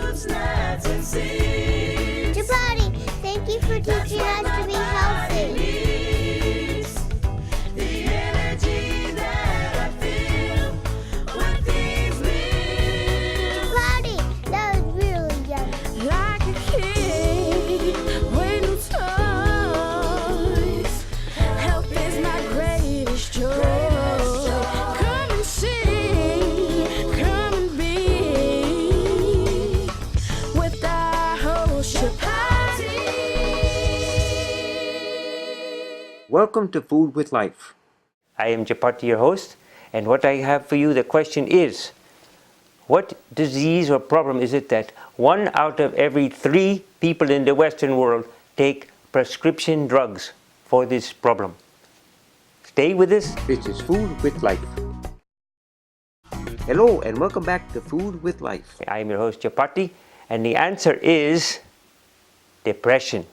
fruits, nuts, and seeds. Prajapati, thank you for teaching us to be healthy. The energy that I feel with these meals. Prajapati, that was really yummy. Like a kid with no toys. Health is my greatest joy. Come and see, come and be with our host Prajapati. Welcome to Food with Life. I am Prajapati, your host, and what I have for you, the question is, what disease or problem is it that 1 out of every 3 people in the Western world take prescription drugs for this problem? Stay with us. This is Food with Life. Hello and welcome back to Food with Life. I am your host Prajapati, and the answer is depression.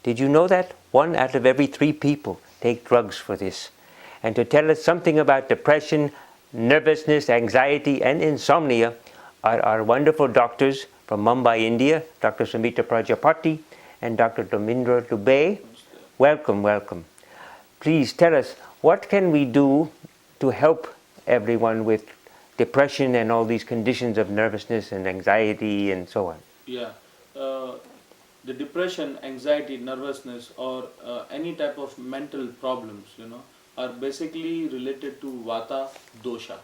Did you know that 1 out of every 3 people take drugs for this? And to tell us something about depression, nervousness, anxiety, and insomnia are our wonderful doctors from Mumbai, India, Dr. Samita Prajapati and Dr. Domindra Dube. Welcome, welcome. Please tell us, what can we do to help everyone with depression and all these conditions of nervousness and anxiety and so on? Yeah, the depression, anxiety, nervousness, or any type of mental problems, are basically related to Vata dosha.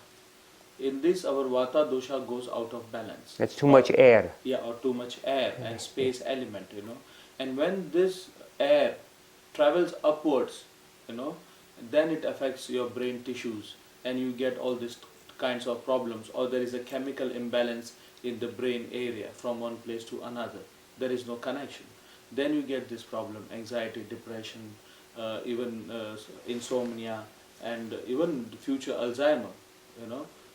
In this, our Vata dosha goes out of balance. That's too much air. Yeah, or too much air and space element, And when this air travels upwards, then it affects your brain tissues and you get all these kinds of problems, or there is a chemical imbalance in the brain area from one place to another. There is no connection. Then you get this problem, anxiety, depression, even insomnia, and even future Alzheimer,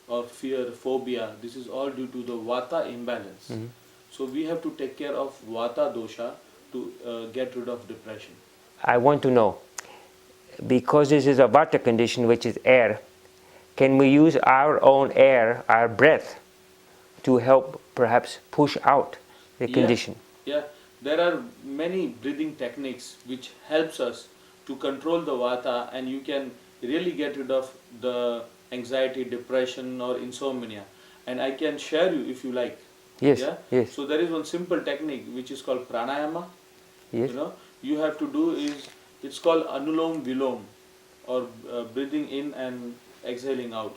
or fear, phobia. This is all due to the Vata imbalance. Mm-hmm. So we have to take care of Vata dosha to get rid of depression. I want to know, because this is a Vata condition, which is air, can we use our own air, our breath, to help perhaps push out the condition? Yeah, there are many breathing techniques which helps us to control the Vata, and you can really get rid of the anxiety, depression, or insomnia. And I can share you if you like. Yes, Yeah? yes. So there is one simple technique which is called pranayama. Yes. You have to do is, it's called anulom vilom, or breathing in and exhaling out.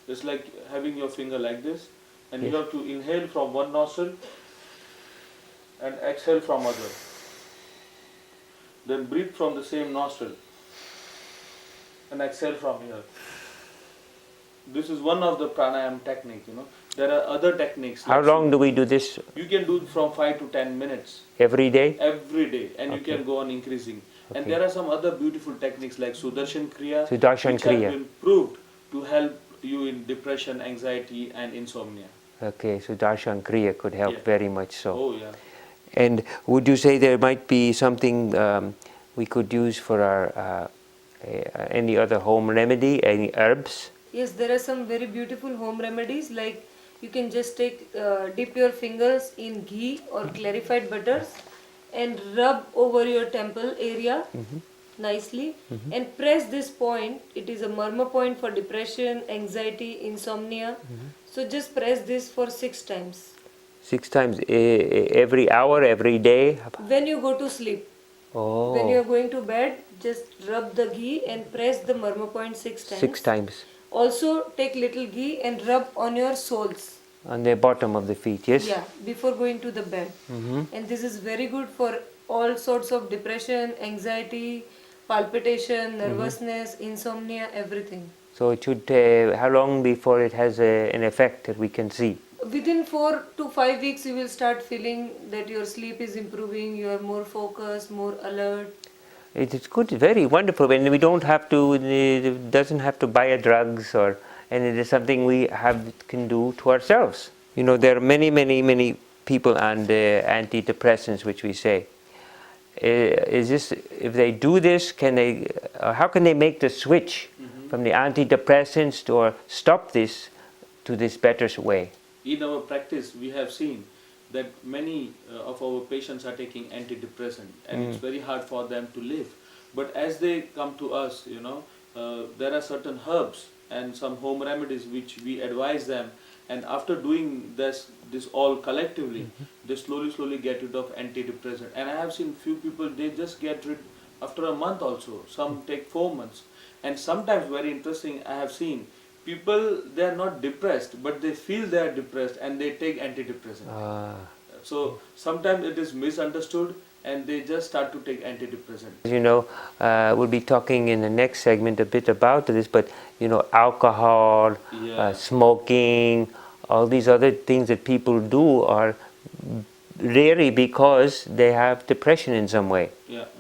It's like having your finger like this, and you have to inhale from one nostril and exhale from other. Then breathe from the same nostril and exhale from here. This is one of the pranayama technique. There are other techniques. How long do we do this? You can do from 5 to 10 minutes. Every day? Every day, and you can go on increasing. And there are some other beautiful techniques like Sudarshan Kriya, Sudarshan which Kriya. have been proved to help you in depression, anxiety, and insomnia. Okay, so Darshan Kriya could help very much so. Oh yeah. And would you say there might be something we could use for our any other home remedy, any herbs? Yes, there are some very beautiful home remedies, like you can just dip your fingers in ghee or clarified butters and rub over your temple area nicely and press this point. It is a murmur point for depression, anxiety, insomnia. So just press this for 6 times. 6 times every hour, every day? When you go to sleep. Oh. When you are going to bed, just rub the ghee and press the murmur point 6 times. 6 times. Also take little ghee and rub on your soles. On the bottom of the feet, yes? Yeah, before going to the bed. And this is very good for all sorts of depression, anxiety, palpitation, nervousness, insomnia, everything. So it should, how long before it has an effect that we can see? Within 4 to 5 weeks, you will start feeling that your sleep is improving, you are more focused, more alert. It is good, very wonderful, and we don't have to, it doesn't have to buy a drugs, and it is something we can do to ourselves. There are many people on the antidepressants, which we say. Is this, if they do this, how can they make the switch from the antidepressants or stop this to this better way? In our practice, we have seen that many of our patients are taking antidepressant, and it's very hard for them to live. But as they come to us, there are certain herbs and some home remedies which we advise them, and after doing this all collectively, they slowly get rid of antidepressant. And I have seen few people, they just get rid after a month also. Some take 4 months, and sometimes, very interesting, I have seen people, they are not depressed, but they feel they are depressed and they take antidepressant. So sometimes it is misunderstood and they just start to take antidepressant. We'll be talking in the next segment a bit about this, but alcohol, smoking, all these other things that people do are rarely because they have depression in some way.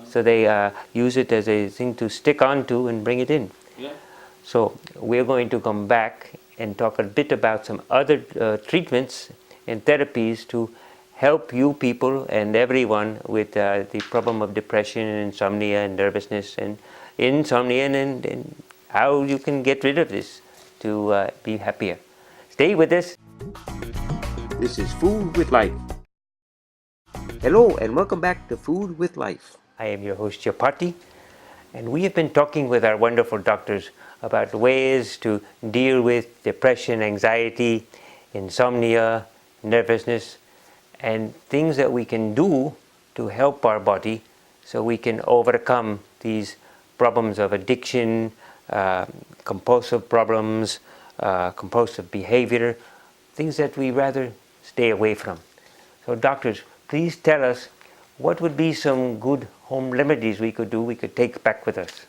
So they use it as a thing to stick onto and bring it in. So we're going to come back and talk a bit about some other treatments and therapies to help you people and everyone with the problem of depression and insomnia and nervousness and insomnia and how you can get rid of this to be happier. Stay with us. This is Food with Life. Hello and welcome back to Food with Life. I am your host Chapati, and we have been talking with our wonderful doctors about ways to deal with depression, anxiety, insomnia, nervousness, and things that we can do to help our body so we can overcome these problems of addiction, compulsive problems, compulsive behavior, things that we rather stay away from. So doctors, please tell us what would be some good home remedies we could do, we could take back with us.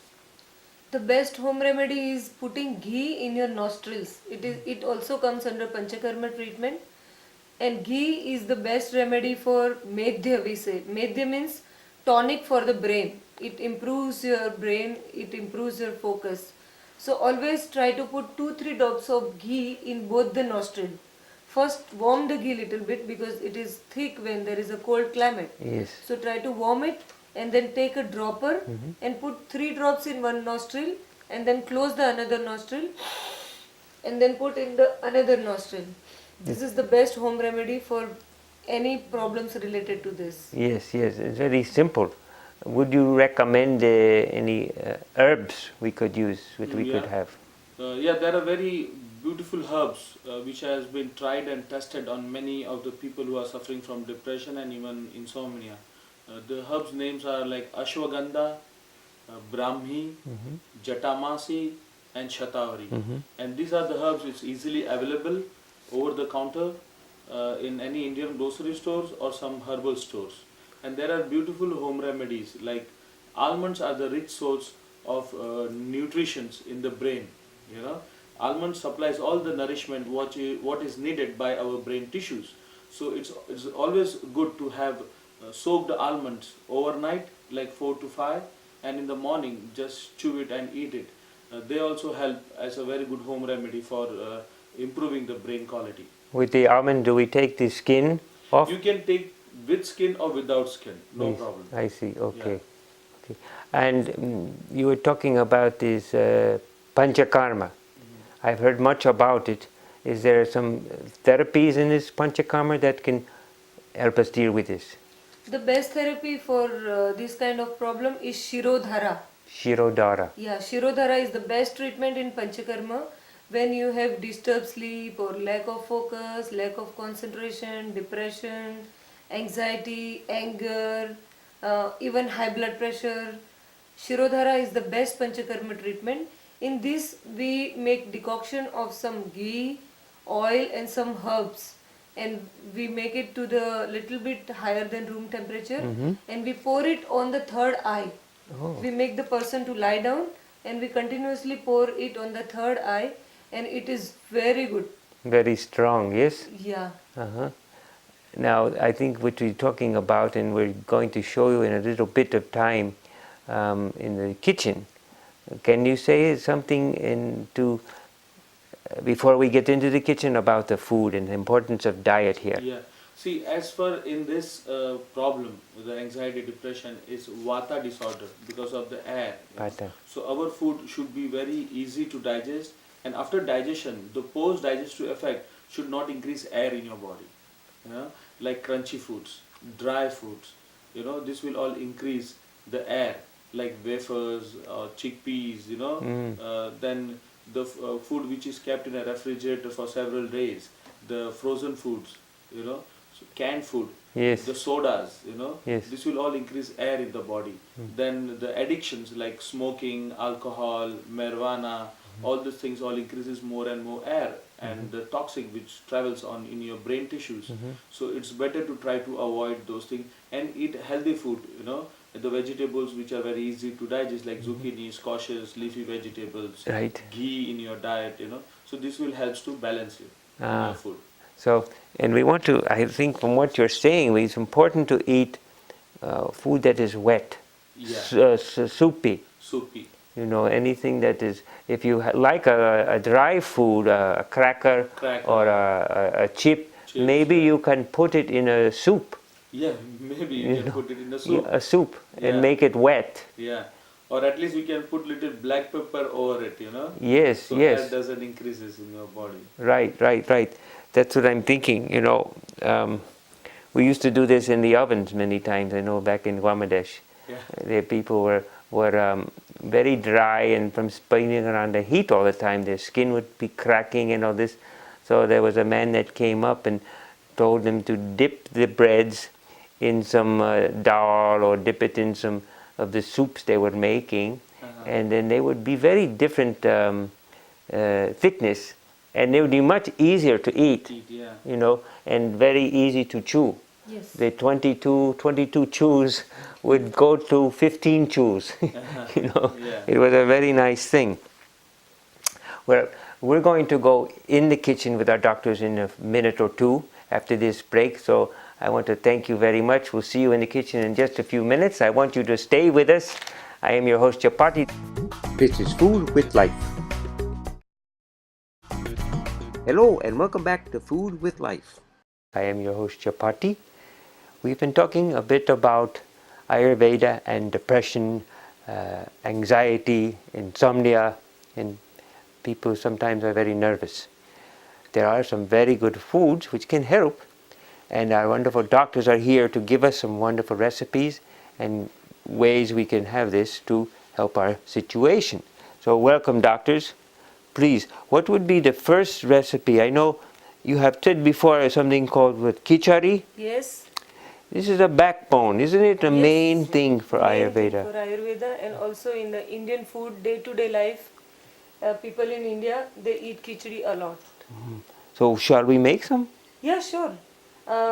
The best home remedy is putting ghee in your nostrils. It also comes under Panchakarma treatment. And ghee is the best remedy for medhya, we say. Medhya means tonic for the brain. It improves your brain, it improves your focus. So always try to put 2-3 drops of ghee in both the nostril. First warm the ghee little bit because it is thick when there is a cold climate. Yes. So try to warm it and then take a dropper and put 3 drops in one nostril and then close the another nostril and then put in the another nostril. This is the best home remedy for any problems related to this. Yes, it's very simple. Would you recommend any herbs we could use, which we could have? There are very beautiful herbs which has been tried and tested on many of the people who are suffering from depression and even insomnia. The herbs names are like Ashwagandha, Brahmi, Jatamasi and Shatavari. And these are the herbs which is easily available over the counter in any Indian grocery stores or some herbal stores. And there are beautiful home remedies like almonds are the rich source of nutrition in the brain. Almonds supplies all the nourishment what is needed by our brain tissues. So it's always good to have soaked almonds overnight, like 4 to 5, and in the morning just chew it and eat it. They also help as a very good home remedy for improving the brain quality. With the almond, do we take the skin off? You can take with skin or without skin, no Yes, problem. I see, okay. And you were talking about this Panchakarma. I've heard much about it. Is there some therapies in this Panchakarma that can help us deal with this? The best therapy for this kind of problem is Shirodhara. Shirodhara. Yeah, Shirodhara is the best treatment in Panchakarma when you have disturbed sleep or lack of focus, lack of concentration, depression, anxiety, anger, even high blood pressure. Shirodhara is the best Panchakarma treatment. In this, we make decoction of some ghee, oil and some herbs, and we make it to the little bit higher than room temperature, and we pour it on the third eye. We make the person to lie down and we continuously pour it on the third eye, and it is very good. Very strong, yes? Yeah. Now, I think what we're talking about, and we're going to show you in a little bit of time in the kitchen. Can you say something before we get into the kitchen about the food and the importance of diet here? Yeah. See, as for in this problem, the anxiety, depression is Vata disorder because of the air. Vata. So our food should be very easy to digest, and after digestion, the post-digestive effect should not increase air in your body. you know, like crunchy foods, dry foods. You know, this will all increase the air, like wafers or chickpeas. You know, then the food which is kept in a refrigerator for several days, the frozen foods. You know, so canned food, Yes. the sodas. You know, Yes. this will all increase air in the body. Then the addictions like smoking, alcohol, marijuana, all these things all increases more and more air and the toxic which travels on in your brain tissues. So it's better to try to avoid those things and eat healthy food. You know, the vegetables which are very easy to digest like zucchini, squashes, leafy vegetables, Right. ghee in your diet. You know, so this will help to balance you Ah. your food. So, and we want to, I think from what you're saying, it's important to eat food that is wet, Yeah. soupy. Soupy. You know, anything that is, if you like a dry food, a cracker, Cracker. or a chip, Chips, maybe yeah. you can put it in a soup. Yeah, maybe you can know, put it in the Yeah, soup. a soup, Yeah. and make it wet. Yeah, or at least you can put little black pepper over it, you know. Yes, So yes. air doesn't increases in your body. Right. That's what I'm thinking. You know, we used to do this in the ovens many times. I know back in Bangladesh, Yeah. the people were very dry and from spinning around the heat all the time. Their skin would be cracking and all this. So there was a man that came up and told them to dip the breads in some dal or dip it in some of the soups they were making, and then they would be very different thickness, and they would be much easier to eat. Yeah. You know, and very easy to chew. Yes. The 22 chews would go to 15 chews. You know, Yeah. it was a very nice thing. Well, we're going to go in the kitchen with our doctors in a minute or two after this break. So I want to thank you very much. We'll see you in the kitchen in just a few minutes. I want you to stay with us. I am your host, Chapati. This is Food with Life. Hello and welcome back to Food with Life. I am your host, Chapati. We've been talking a bit about Ayurveda and depression, anxiety, insomnia, and people sometimes are very nervous. There are some very good foods which can help, and our wonderful doctors are here to give us some wonderful recipes and ways we can have this to help our situation. So welcome, doctors. Please, what would be the first recipe? I know you have said before something called what, khichdi. Yes. This is a backbone, isn't it? A Yes. main thing for Main thing Ayurveda. for Ayurveda, and also in the Indian food, day-to-day life, people in India, they eat khichdi a lot. So shall we make some? Yeah, sure.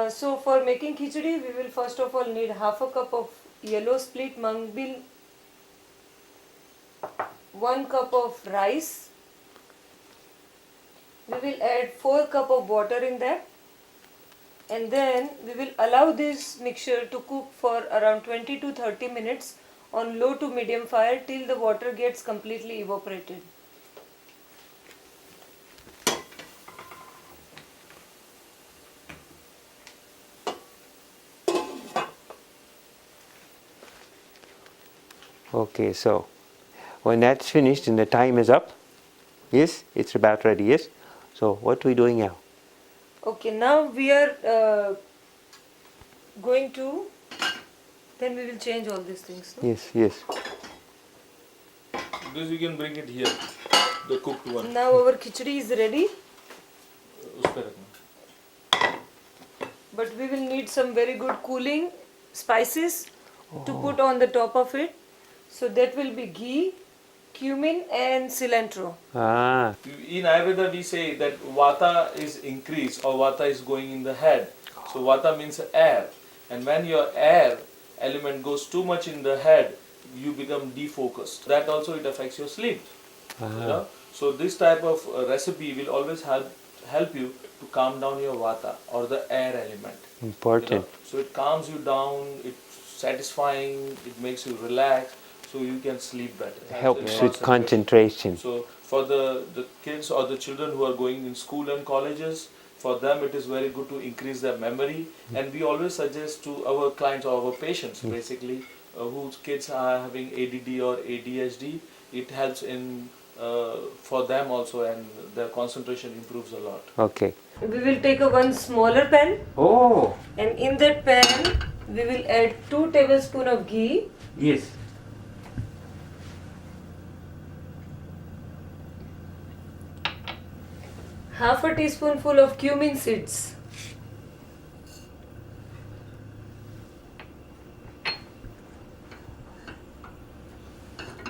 So for making khichdi, we will first of all need half a cup of yellow split mung bean, 1 cup of rice. We will add 4 cup of water in that, and then we will allow this mixture to cook for around 20 to 30 minutes on low to medium fire till the water gets completely evaporated. Okay, so when that's finished and the time is up, yes, it's about ready, yes? So what are we doing now? Okay, now we are going to, then we will change all these things. No? Yes. This you can bring it here, the cooked one. Now our khichdi is ready, उस पे रखना. but we will need some very good cooling spices to put on the top of it. So that will be ghee, cumin and cilantro. Ah, In Ayurveda we say that vata is increased or vata is going in the head. So vata means air, and when your air element goes too much in the head, you become defocused. That also it affects your sleep. You know? So this type of recipe will always help you to calm down your vata or the air element. important. You know? So it calms you down, it's satisfying, it makes you relax, so you can sleep better. Helps in with concentration. So for the kids or the children who are going in school and colleges, for them it is very good to increase their memory. And we always suggest to our clients or our patients basically whose kids are having ADD or ADHD, it helps in for them also, and their concentration improves a lot. Okay. We will take a one smaller pan, Oh, and in that pan we will add 2 tablespoons of ghee, yes. half a teaspoonful of cumin seeds,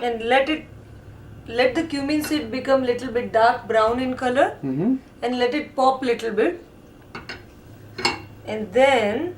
and let the cumin seed become little bit dark brown in color, Mm-hmm. and let it pop little bit, and then